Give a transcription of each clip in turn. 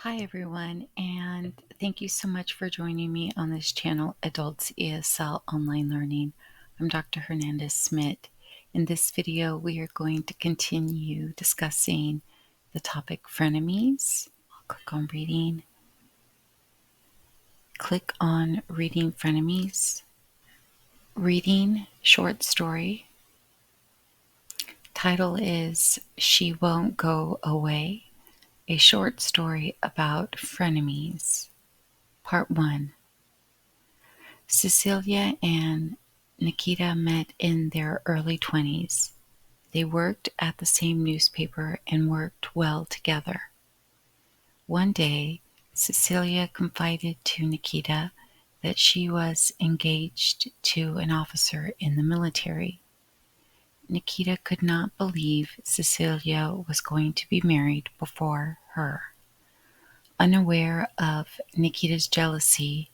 Hi everyone, and thank you so much for joining me on this channel, Adults ESL Online Learning. I'm Dr. Hernandez Smith. In this video, we are going to continue discussing the topic frenemies. I'll click on reading. Click on reading frenemies. Reading short story. Title is She Won't Go Away, a short story about frenemies. Part 1. Cecilia and Nikita met in their early 20s. They worked at the same newspaper and worked well together. One day, Cecilia confided to Nikita that she was engaged to an officer in the military. Nikita could not believe Cecilia was going to be married before her. Unaware of Nikita's jealousy,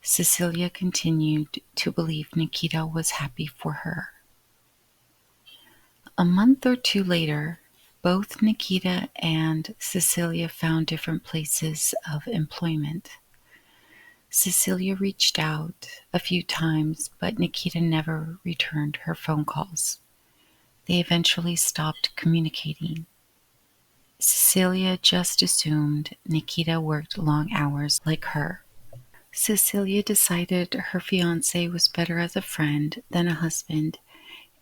Cecilia continued to believe Nikita was happy for her. A month or two later, both Nikita and Cecilia found different places of employment. Cecilia reached out a few times, but Nikita never returned her phone calls. They eventually stopped communicating. Cecilia just assumed Nikita worked long hours like her. Cecilia decided her fiancé was better as a friend than a husband,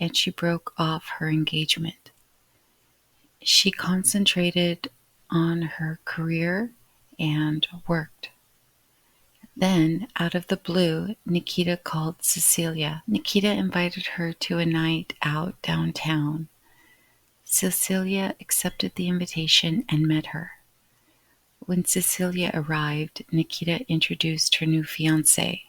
and she broke off her engagement. She concentrated on her career and worked. Then, out of the blue, Nikita called Cecilia. Nikita invited her to a night out downtown. Cecilia accepted the invitation and met her. When Cecilia arrived, Nikita introduced her new fiancé.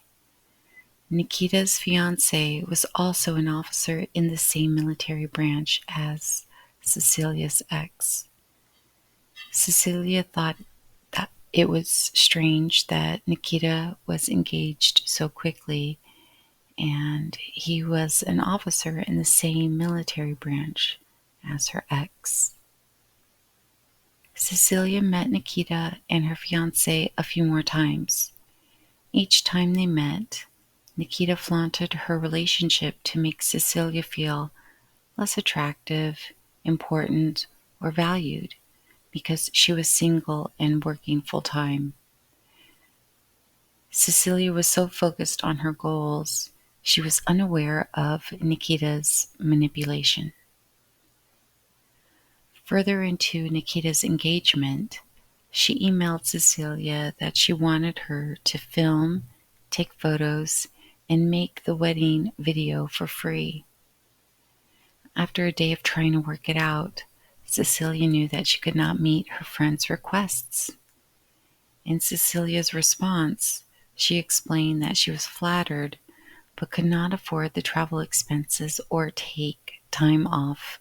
Nikita's fiancé was also an officer in the same military branch as Cecilia's ex. Cecilia thought that it was strange that Nikita was engaged so quickly, and he was an officer in the same military branch as her ex. Cecilia met Nikita and her fiancé a few more times. Each time they met, Nikita flaunted her relationship to make Cecilia feel less attractive, important, or valued because she was single and working full-time. Cecilia was so focused on her goals, she was unaware of Nikita's manipulation. Further into Nikita's engagement, she emailed Cecilia that she wanted her to film, take photos, and make the wedding video for free. After a day of trying to work it out, Cecilia knew that she could not meet her friend's requests. In Cecilia's response, she explained that she was flattered but could not afford the travel expenses or take time off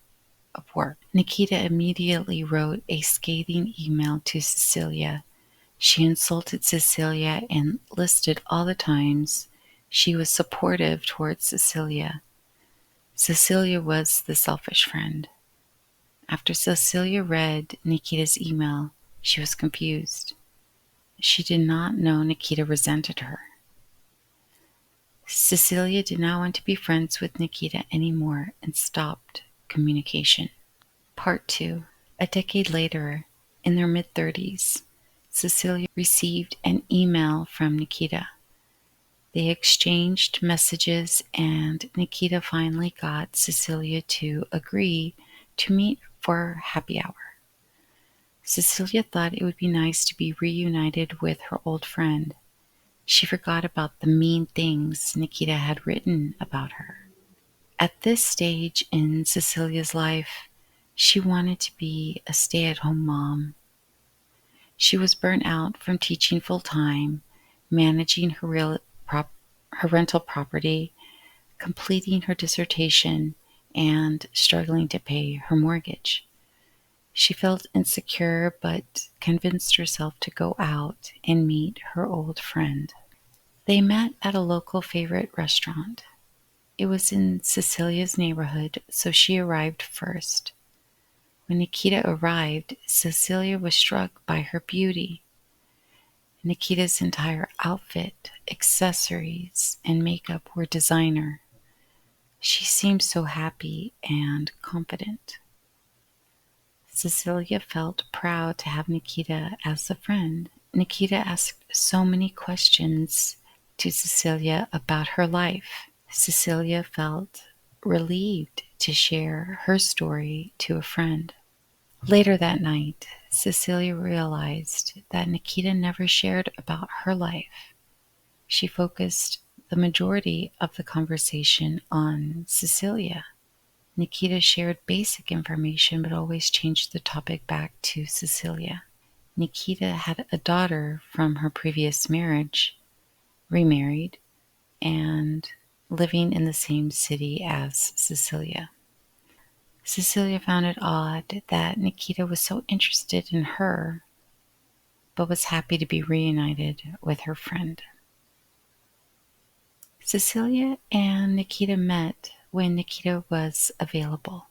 of work. Nikita immediately wrote a scathing email to Cecilia. She insulted Cecilia and listed all the times she was supportive towards Cecilia. Cecilia was the selfish friend. After Cecilia read Nikita's email, she was confused. She did not know Nikita resented her. Cecilia did not want to be friends with Nikita anymore and stopped communication. Part 2. A decade later, in their mid-30s, Cecilia received an email from Nikita. They exchanged messages and Nikita finally got Cecilia to agree to meet for happy hour. Cecilia thought it would be nice to be reunited with her old friend. She forgot about the mean things Nikita had written about her. At this stage in Cecilia's life, she wanted to be a stay-at-home mom. She was burnt out from teaching full-time, managing her rental property, completing her dissertation, and struggling to pay her mortgage. She felt insecure but convinced herself to go out and meet her old friend. They met at a local favorite restaurant. It was in Cecilia's neighborhood, so she arrived first. When Nikita arrived, Cecilia was struck by her beauty. Nikita's entire outfit, accessories, and makeup were designer. She seemed so happy and confident. Cecilia felt proud to have Nikita as a friend. Nikita asked so many questions to Cecilia about her life. Cecilia felt relieved to share her story to a friend. Later that night, Cecilia realized that Nikita never shared about her life. She focused the majority of the conversation on Cecilia. Nikita shared basic information but always changed the topic back to Cecilia. Nikita had a daughter from her previous marriage, remarried, and living in the same city as Cecilia. Cecilia found it odd that Nikita was so interested in her, but was happy to be reunited with her friend. Cecilia and Nikita met when Nikita was available.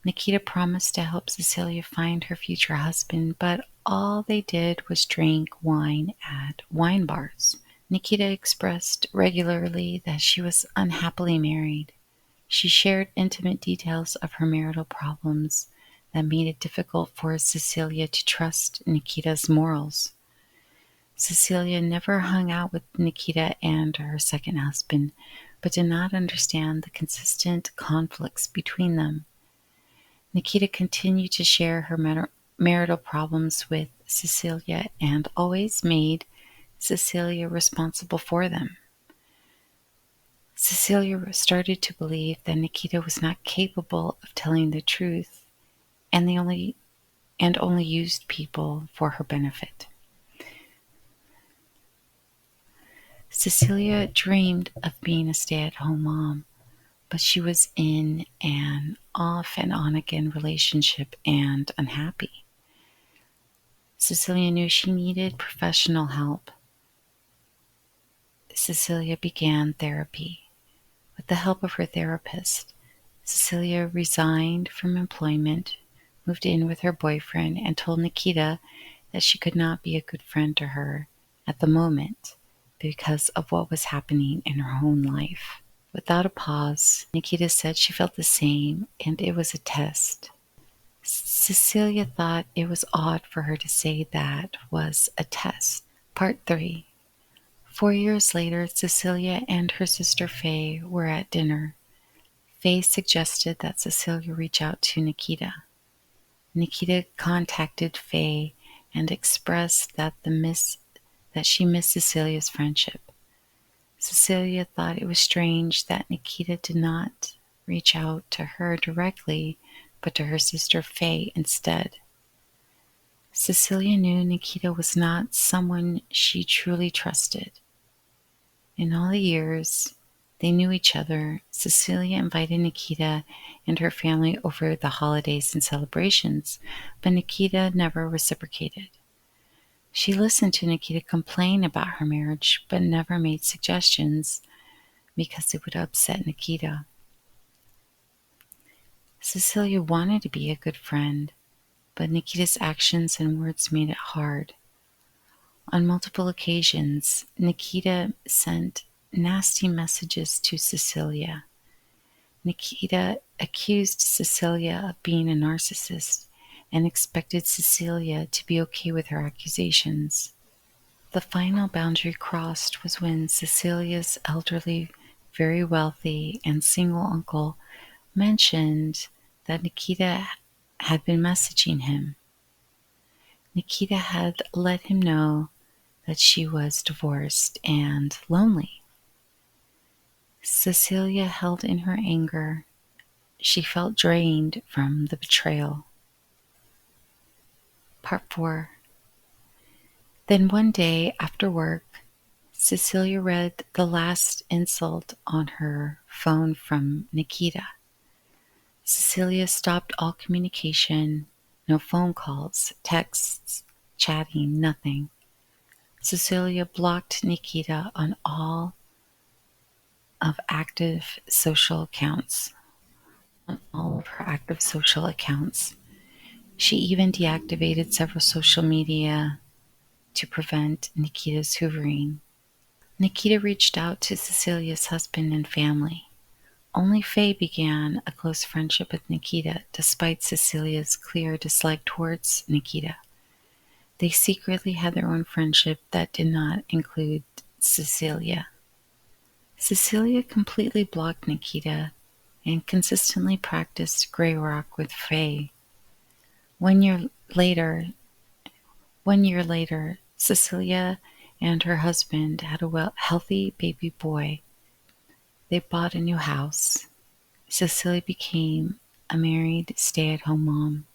Nikita promised to help Cecilia find her future husband, but all they did was drink wine at wine bars. Nikita expressed regularly that she was unhappily married. She shared intimate details of her marital problems that made it difficult for Cecilia to trust Nikita's morals. Cecilia never hung out with Nikita and her second husband, but did not understand the consistent conflicts between them. Nikita continued to share her marital problems with Cecilia and always made Cecilia responsible for them. Cecilia started to believe that Nikita was not capable of telling the truth and only used people for her benefit. Cecilia dreamed of being a stay-at-home mom, but she was in an off and on again relationship and unhappy. Cecilia knew she needed professional help. Cecilia began therapy. With the help of her therapist, Cecilia resigned from employment, moved in with her boyfriend, and told Nikita that she could not be a good friend to her at the moment because of what was happening in her own life. Without a pause, Nikita said she felt the same and it was a test. Cecilia thought it was odd for her to say that was a test. Part 3. 4 years later, Cecilia and her sister Faye were at dinner. Faye suggested that Cecilia reach out to Nikita. Nikita contacted Faye and expressed that she missed Cecilia's friendship. Cecilia thought it was strange that Nikita did not reach out to her directly, but to her sister Faye instead. Cecilia knew Nikita was not someone she truly trusted. In all the years they knew each other, Cecilia invited Nikita and her family over the holidays and celebrations, but Nikita never reciprocated. She listened to Nikita complain about her marriage, but never made suggestions because it would upset Nikita. Cecilia wanted to be a good friend, but Nikita's actions and words made it hard. On multiple occasions, Nikita sent nasty messages to Cecilia. Nikita accused Cecilia of being a narcissist and expected Cecilia to be okay with her accusations. The final boundary crossed was when Cecilia's elderly, very wealthy, and single uncle mentioned that Nikita had been messaging him. Nikita had let him know that she was divorced and lonely. Cecilia held in her anger. She felt drained from the betrayal. Part 4. Then one day after work, Cecilia read the last insult on her phone from Nikita. Cecilia stopped all communication, no phone calls, texts, chatting, nothing. Cecilia blocked Nikita on all of her active social accounts. She even deactivated several social media to prevent Nikita's hoovering. Nikita reached out to Cecilia's husband and family. Only Faye began a close friendship with Nikita, despite Cecilia's clear dislike towards Nikita. They secretly had their own friendship that did not include Cecilia. Cecilia completely blocked Nikita and consistently practiced Grey Rock with Faye. One year later, Cecilia and her husband had a healthy baby boy. They bought a new house. Cecilia became a married stay-at-home mom.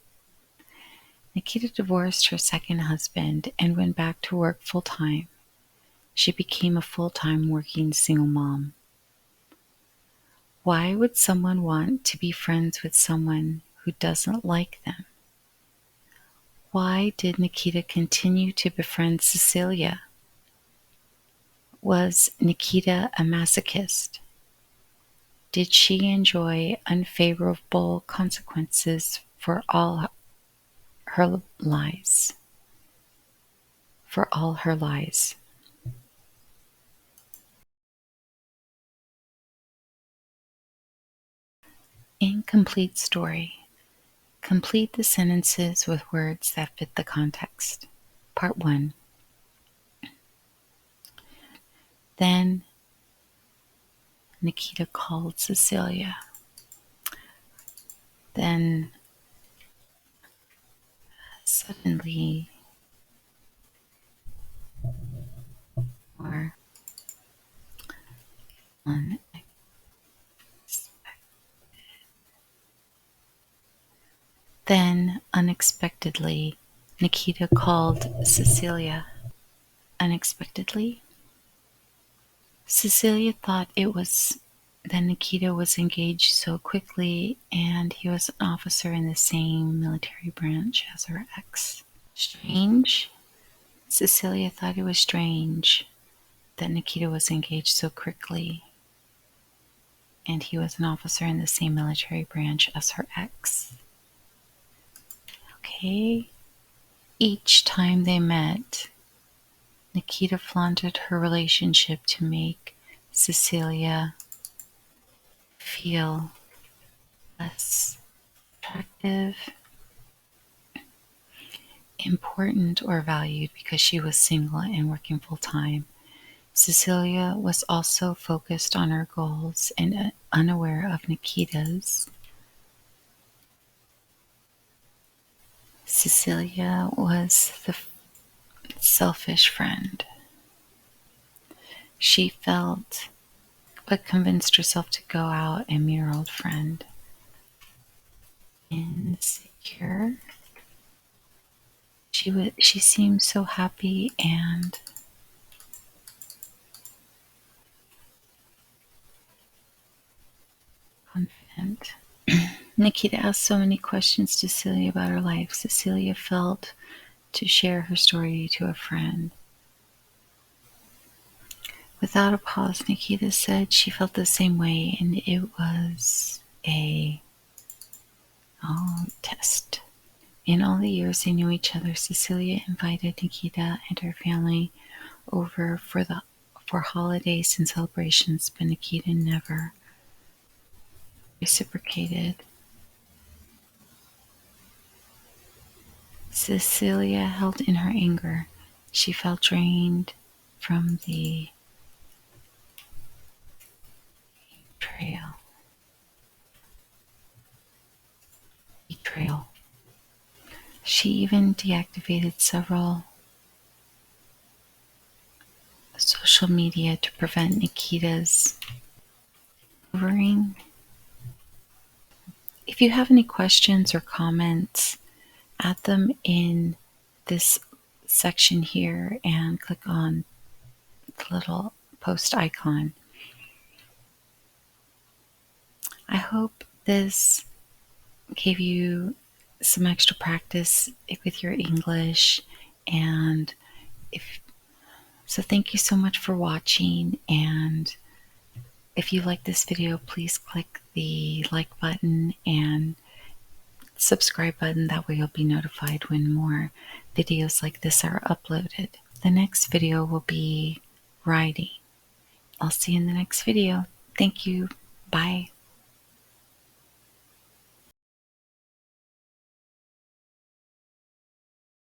Nikita divorced her second husband and went back to work full-time. She became a full-time working single mom. Why would someone want to be friends with someone who doesn't like them? Why did Nikita continue to befriend Cecilia? Was Nikita a masochist? Did she enjoy unfavorable consequences for all her lies? For all her lies. Incomplete story. Complete the sentences with words that fit the context. Part 1. Then Nikita called Cecilia. Then suddenly, or then unexpectedly, Nikita called Cecilia. Unexpectedly? Cecilia thought it was that Nikita was engaged so quickly and he was an officer in the same military branch as her ex. Strange? Cecilia thought it was strange that Nikita was engaged so quickly and he was an officer in the same military branch as her ex. Okay. Each time they met, Nikita flaunted her relationship to make Cecilia feel less attractive, important, or valued because she was single and working full-time. Cecilia was also focused on her goals and unaware of Nikita's. Cecilia was the selfish friend. She felt but convinced herself to go out and meet her old friend. Insecure. She seemed so happy and confident. Nikita asked so many questions to Cecilia about her life. Cecilia felt to share her story to a friend. Without a pause, Nikita said she felt the same way, and it was a test. In all the years they knew each other, Cecilia invited Nikita and her family over for holidays and celebrations, but Nikita never reciprocated. Cecilia held in her anger. She felt drained from the betrayal. She even deactivated several social media to prevent Nikita's hoovering. If you have any questions or comments, add them in this section here and click on the little post icon. I hope this gave you some extra practice with your English, and so thank you so much for watching, and if you like this video, please click the like button and subscribe button. That way you'll be notified when more videos like this are uploaded. The next video will be writing. I'll see you in the next video. Thank you. Bye.